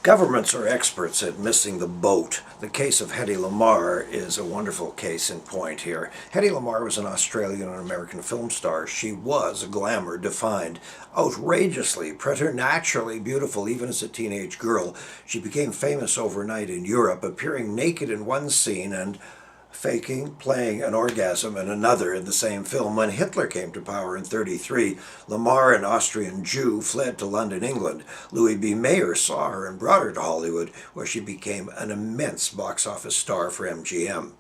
Governments are experts at missing the boat. The case of Hedy Lamarr is a wonderful case in point here. Hedy Lamarr was an Australian and American film star. She was glamour-defined, outrageously, preternaturally beautiful even as a teenage girl. She became famous overnight in Europe, appearing naked in one scene and playing an orgasm in another in the same film. When Hitler came to power in 1933, Lamarr, an Austrian Jew, fled to London, England. Louis B. Mayer saw her and brought her to Hollywood, where she became an immense box office star for MGM.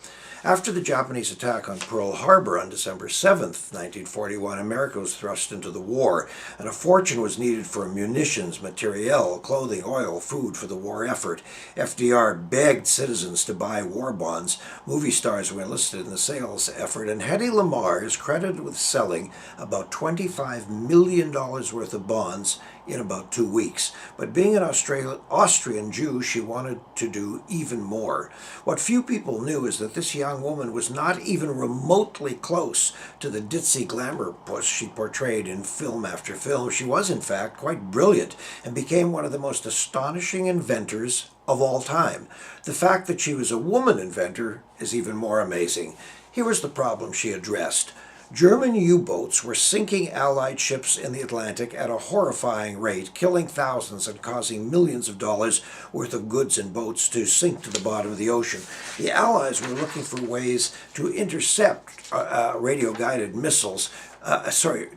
After the Japanese attack on Pearl Harbor on December 7th, 1941, America was thrust into the war, and a fortune was needed for munitions, materiel, clothing, oil, food for the war effort. FDR begged citizens to buy war bonds. Movie stars were enlisted in the sales effort, and Hedy Lamarr is credited with selling about $25 million worth of bonds in about 2 weeks. But being an Austrian Jew, she wanted to do even more. What few people knew is that this young woman was not even remotely close to the ditzy glamour puss she portrayed in film after film. She was, in fact, quite brilliant and became one of the most astonishing inventors of all time. The fact that she was a woman inventor is even more amazing. Here was the problem she addressed. German U-boats were sinking Allied ships in the Atlantic at a horrifying rate, killing thousands and causing millions of dollars worth of goods and boats to sink to the bottom of the ocean. The Allies were looking for ways to intercept radio-guided missiles,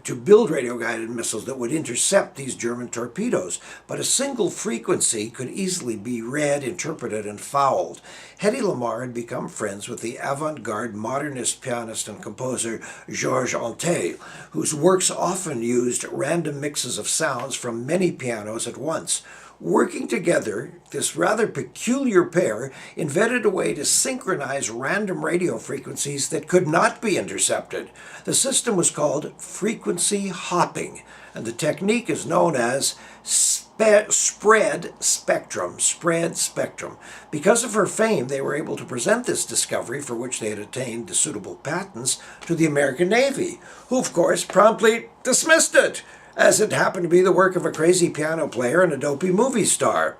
to build radio-guided missiles that would intercept these German torpedoes. But a single frequency could easily be read, interpreted, and fouled. Hedy Lamarr had become friends with the avant-garde modernist pianist and composer Georges Antheil, whose works often used random mixes of sounds from many pianos at once. Working together, this rather peculiar pair invented a way to synchronize random radio frequencies that could not be intercepted. The system was called frequency hopping, and the technique is known as spread spectrum. Because of her fame, they were able to present this discovery, for which they had attained the suitable patents, to the American Navy, who, of course, promptly dismissed it, as it happened to be the work of a crazy piano player and a dopey movie star.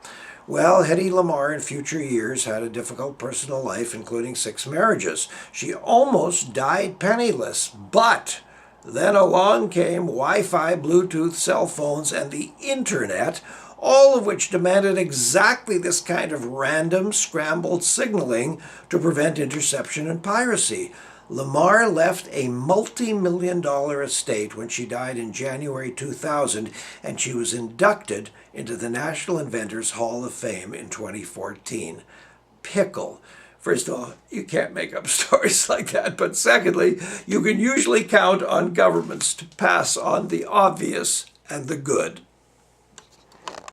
Well, Hedy Lamarr in future years had a difficult personal life, including 6 marriages. She almost died penniless, but then along came Wi-Fi, Bluetooth, cell phones, and the internet, all of which demanded exactly this kind of random, scrambled signaling to prevent interception and piracy. Lamarr left a multi-million-dollar estate when she died in January 2000, and she was inducted into the National Inventors Hall of Fame in 2014. Pickle. First of all, you can't make up stories like that, but secondly, you can usually count on governments to pass on the obvious and the good.